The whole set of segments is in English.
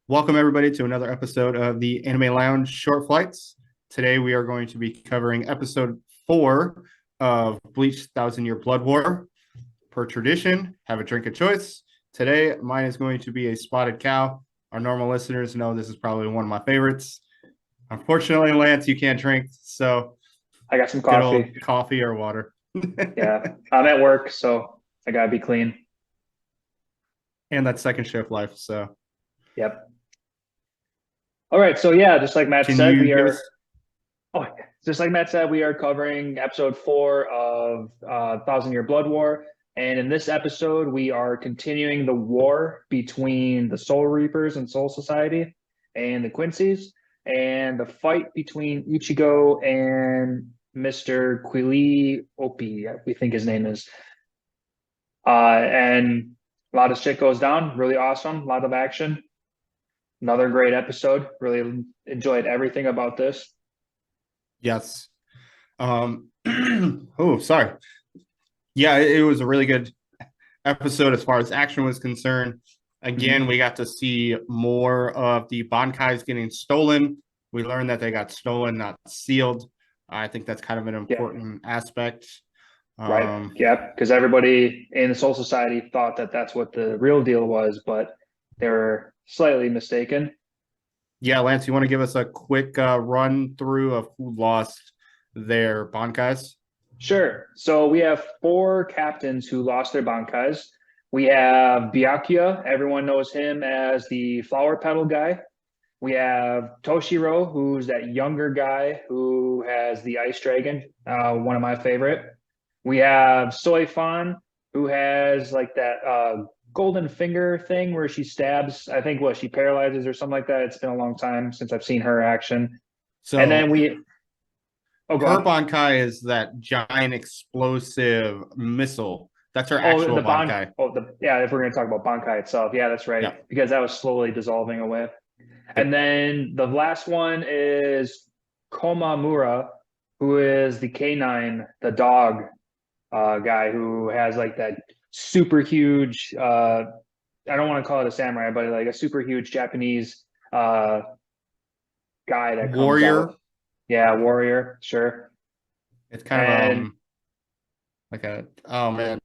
Welcome, everybody, to another episode of the Anime Lounge Short Flights. Today, we are going to be covering episode 4 of Bleach Thousand Year Blood War. Per tradition, have a drink of choice. Today, mine is going to be a spotted cow. Our normal listeners know this is probably one of my favorites. Unfortunately, Lance, you can't drink, so I got some good old coffee. coffee or water. Yeah, I'm at work, so I gotta be clean. And that second shift life. So, Yep. All right. So yeah, just like Matt can said, you we give are. us? Oh, just like Matt said, we are covering episode 4 of Thousand Year Blood War, and in this episode, we are continuing the war between the Soul Reapers and Soul Society, and the Quincy's, and the fight between Ichigo and Mister Quili Opie, we think his name is. And a lot of shit goes down. Really awesome. A lot of action. Another great episode. Really enjoyed everything about this. Yes. Oh, sorry. Yeah, it was a really good episode as far as action was concerned. Again, Mhm. we got to see more of the Bankais getting stolen. We learned that they got stolen, not sealed. I think that's kind of an Yeah, important aspect. right. Um, Yeah, because everybody in the Soul Society thought that that's what the real deal was, but they were slightly mistaken. yeah, Lance, you want to give us a quick run through of who lost their Bankais? Sure. So we have 4 captains who lost their bankais. We have Byakuya. Everyone knows him as the flower petal guy. We have Toshiro, who's that younger guy who has the ice dragon, one of my favorite. We have Soifan, who has like that golden finger thing where she stabs, I think what she paralyzes or something like that. It's been a long time since I've seen her action. And So then oh, go her on. Bankai is that giant explosive missile. That's her Oh, actual Bankai. yeah, if we're going to talk about Bankai itself, yeah, that's right, Yeah. because that was slowly dissolving away. And Yep. then the last one is Komamura, who is the canine, the dog guy who has like that super huge, I don't want to call it a samurai, but like a super huge Japanese uh, guy that comes out. Warrior. Yeah, warrior, sure. It's kind of And like a oh man.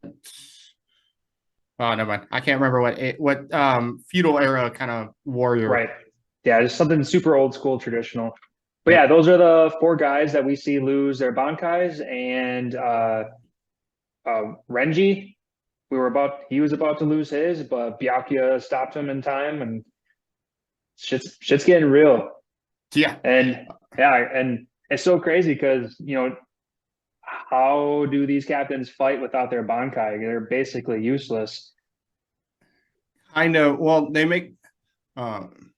Oh never mind. I can't remember what feudal era kind of warrior. right. Yeah, just something super old school traditional. But yeah, Yep. those are the 4 guys that we see lose their bankais, and Renji, he was about to lose his, but Byakuya stopped him in time, and shit's getting real. Yeah. And yeah, and it's so crazy because how do these captains fight without their bankai? They're basically useless. I know. Well, um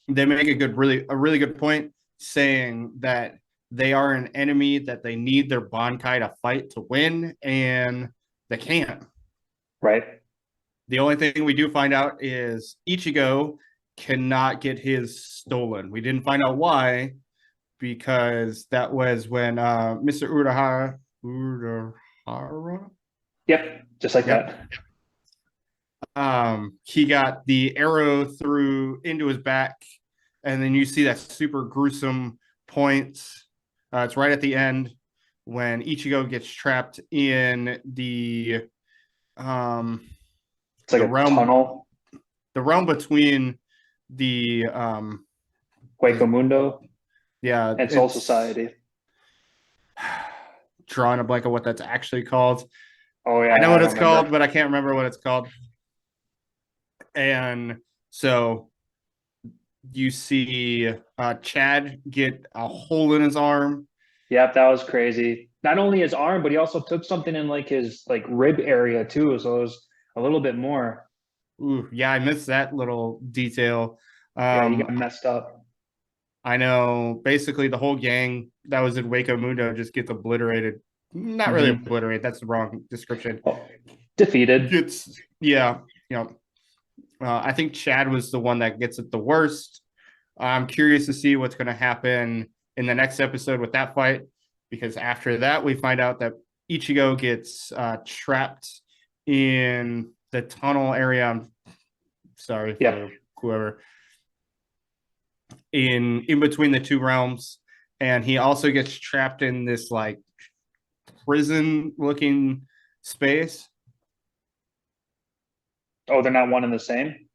they make a really good point saying that they are an enemy that they need their Bankai to fight to win, and they can't. Right? The only thing we do find out is Ichigo cannot get his stolen. We didn't find out why, because that was when Mr. Urahara, Yep, just like yep, that. he got the arrow through into his back, and then you see that super gruesome point. It's right at the end when Ichigo gets trapped in um It's like the a realm tunnel. the realm between the Hueco the Mundo yeah, and Soul it's Society. drawing a blank of what that's actually called. Oh I know yeah, I what don't it's called, remember. but I can't remember what it's called. And so you see Chad get a hole in his arm. Yep, that was crazy. Not only his arm, but he also took something in like his like rib area too. So it was a little bit more. Ooh, yeah, I missed that little detail. Yeah, he got Um, messed up. I know basically the whole gang that was in Waco Mundo just gets obliterated. Not really Hmm. obliterated. That's the wrong description. Oh, defeated. Gets yeah, you know. I think Chad was the one that gets it the worst. I'm curious to see what's going to happen in the next episode with that fight, because after that we find out that Ichigo gets trapped in the tunnel area. I'm Sorry Yeah. for whoever. In between the two realms, and he also gets trapped in this like prison looking space. Oh, they're not one and the same.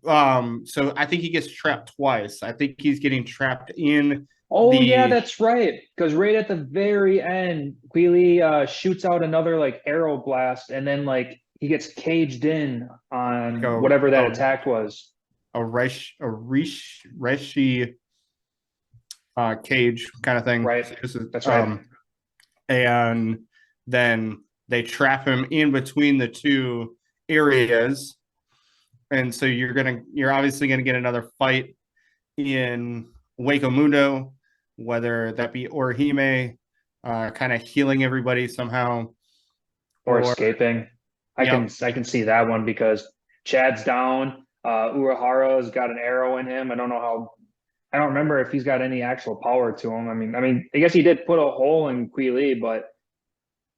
So I think he gets trapped twice. I think he's getting trapped in Oh yeah, the that's right. Because right at the very end, Queely shoots out another like arrow blast, and then like he gets caged in like on whatever that attack was. Reshi cage kind of thing. Right. That's right. And then they trap him in between the two areas, and so you're obviously gonna get another fight in Wake Mundo, whether that be Orihime kind of healing everybody somehow, Or or escaping. yep, I can see that one because Chad's down. Urahara's got an arrow in him. I don't remember if he's got any actual power to him. I guess he did put a hole in Queely, but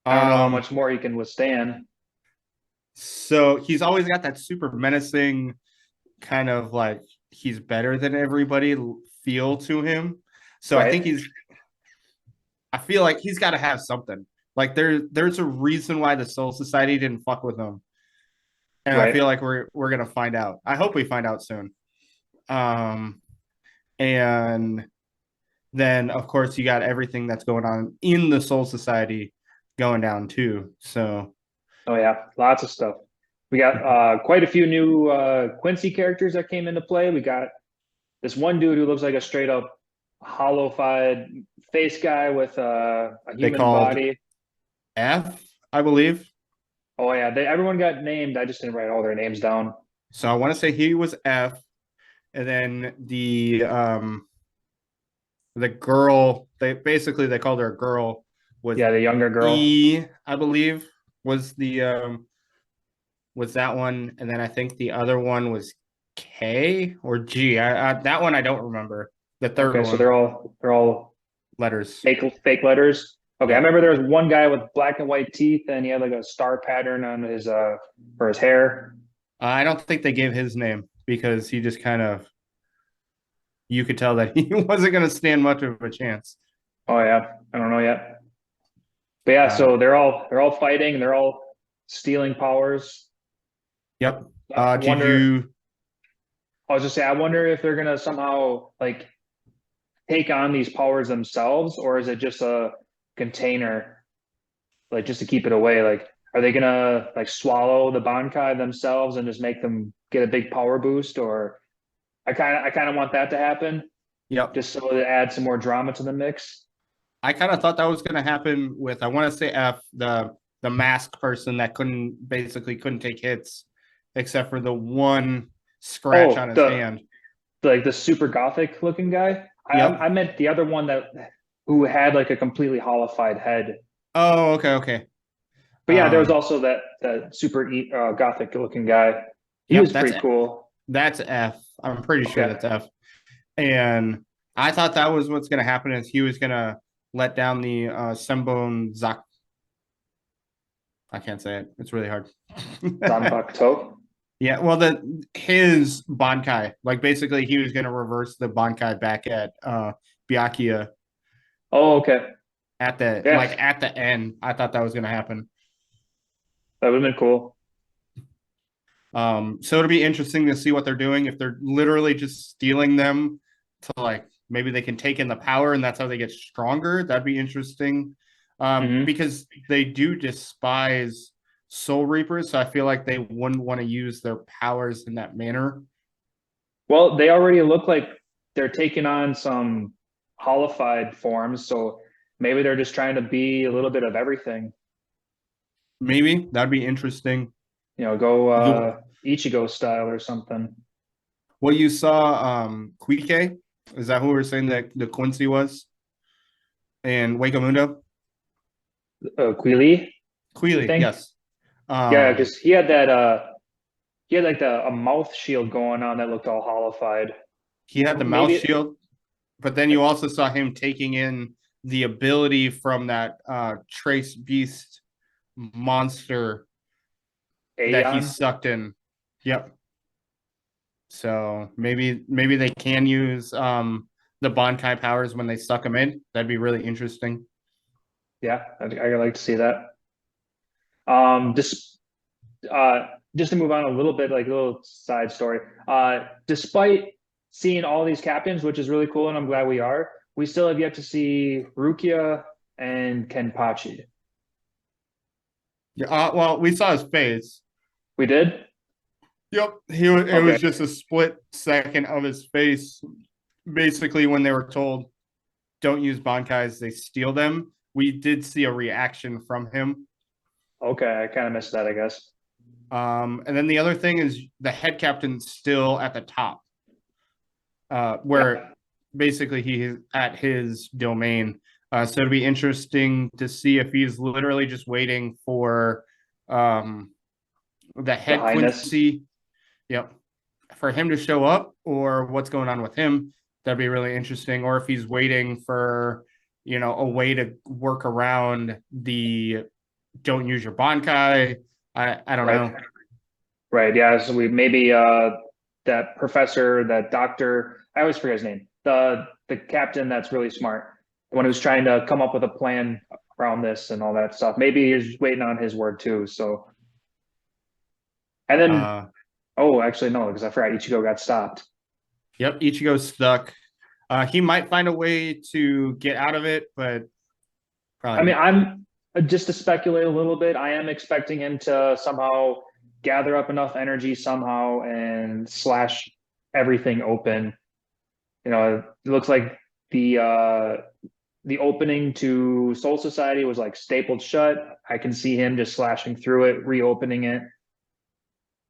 I don't know how um, much more he can withstand. so he's always got that super menacing kind of like he's better than everybody feel to him. So Right. I feel like he's got to have something. Like there's a reason why the Soul Society didn't fuck with him, and I Right. feel like we're gonna find out. I hope we find out soon. Um, and then of course you got everything that's going on in the Soul Society going down too. So Oh yeah, lots of stuff. We got quite a few new Quincy characters that came into play. We got this one dude who looks like a straight up hollow-fied face guy with a they human called body. F, I believe. Oh yeah, everyone got named. I just didn't write all their names down. So I want to say he was F, and then the girl they called her a girl was Yeah, the younger girl. E, I believe, was the was that one, and then I think the other one was K or G. That one I don't remember. The third Okay, so one, they're all letters. fake letters. Okay, I Yep. remember there was one guy with black and white teeth, and he had like a star pattern on his for his hair. I don't think they gave his name because he just kind of you could tell that he wasn't going to stand much of a chance. Oh yeah, I don't know yet. But yeah, Uh, so they're all fighting, they're all stealing powers. yep. I Did wonder. you? I was just saying, I wonder if they're gonna somehow like take on these powers themselves, or is it just a container, like just to keep it away? Like, are they gonna like swallow the Bankai themselves and just make them get a big power boost? Or I kind of want that to happen, Yep. just so to add some more drama to the mix. I kind of thought that was going to happen with I want to say F, the mask person that couldn't take hits except for the one scratch on Oh, his hand. like the super gothic looking guy. Yep. I meant the other one that who had like a completely hollified head. Oh, okay, okay. But yeah, there was Um, also that super gothic looking guy. He yep, was pretty cool. that's F. I'm pretty sure Okay. that's F. And I thought that was what's going to happen is he was going to let down the Sembon Zak. I can't say it. It's really hard. Zanbakuto. Yeah, well, his Bankai, like basically, he was going to reverse the Bankai back at Byakuya Oh, okay. at the Yeah, like at the end. I thought that was going to happen. that would have been cool. So it'll be interesting to see what they're doing if they're literally just stealing them to like maybe they can take in the power and that's how they get stronger. That'd be interesting. Hmm. Because they do despise Soul Reapers, so I feel like they wouldn't want to use their powers in that manner. Well, they already look like they're taking on some hollified forms, so maybe they're just trying to be a little bit of everything. Maybe that'd be interesting. You know, go You Ichigo style or something. What you saw, Quike, is that who we were saying that the Quincy was in Wake Mundo? Queely, you Queely, think? yes. Yeah, Um, because he had like a mouth shield going on that looked all hollified. he had the mouse Maybe shield, but then you also saw him taking in the ability from that Trace Beast monster that he Aeon. sucked in. Yep. So maybe they can use the Bankai powers when they suck them in. That'd be really interesting. Yeah, I like to see that. Just just to move on a little bit, like a little side story. Despite seeing all these captains, which is really cool, and I'm glad we are, we still have yet to see Rukia and Kenpachi. Yeah. Well, we saw his face. We did? Yep. It Okay. was just a split second of his face. Basically, when they were told, "Don't use Bankais, they steal them." We did see a reaction from him. Okay, I kind of missed that, I guess. And then the other thing is the head captain's still at the top, Yeah. where basically he's at his domain. So it'd be interesting to see if he's literally just waiting for the The head highness. Quincy, yep, for him to show up, or what's going on with him. That'd be really interesting. Or if he's waiting for, a way to work around the don't use your Bankai. I don't Right. know. Right. Yeah. So we maybe that professor, that doctor, I always forget his name. The captain that's really smart. The one who's trying to come up with a plan around this and all that stuff. Maybe he's waiting on his word too. So and then Uh, oh actually no, because I forgot Ichigo got stopped. yep, Ichigo's stuck. He might find a way to get out of it, but I probably mean, not. I'm just to speculate a little bit, I am expecting him to somehow gather up enough energy somehow and slash everything open. It looks like the opening to Soul Society was like stapled shut. I can see him just slashing through it, reopening it.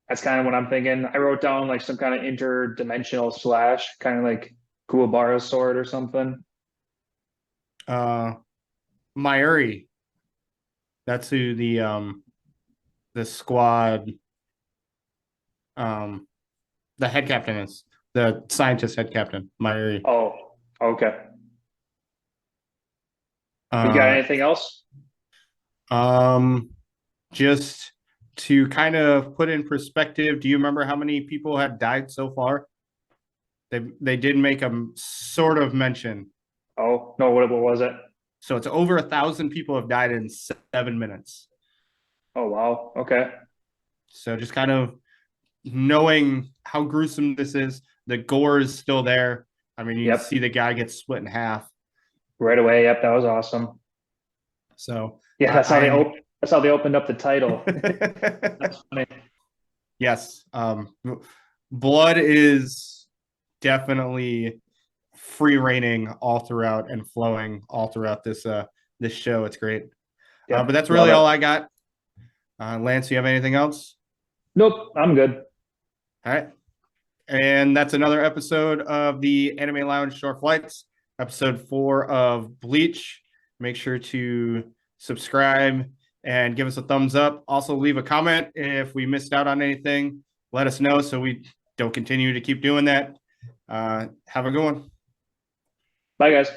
That's kind of what I'm thinking. I wrote down like some kind of interdimensional slash, kind of like Kuwabara's sword or something. Uh, Mayuri, that's who the squad um the head captain is. The scientist head captain, Mayuri. Oh, okay. You got Uh, anything else? um, just to kind of put in perspective, do you remember how many people had died so far? They did make a sort of mention. Oh, no, what was it? So it's over 1,000 people have died in 7 minutes. Oh, wow. Okay. So just kind of knowing how gruesome this is, the gore is still there. I mean, you Yep. see the guy get split in half. Right away. Yep, that was awesome. So Yeah, I'm that's how they opened up the title. That's funny. yes. Blood is definitely free reigning all throughout and flowing all throughout this show. It's great. But Yep, that's love really it. all I got. Lance, you have anything else? Nope, I'm good. All right. And that's another episode of the Anime Lounge Short Flights, episode 4 of Bleach. Make sure to subscribe and give us a thumbs up. Also, leave a comment if we missed out on anything. Let us know so we don't continue to keep doing that. Have a good one. Bye, guys.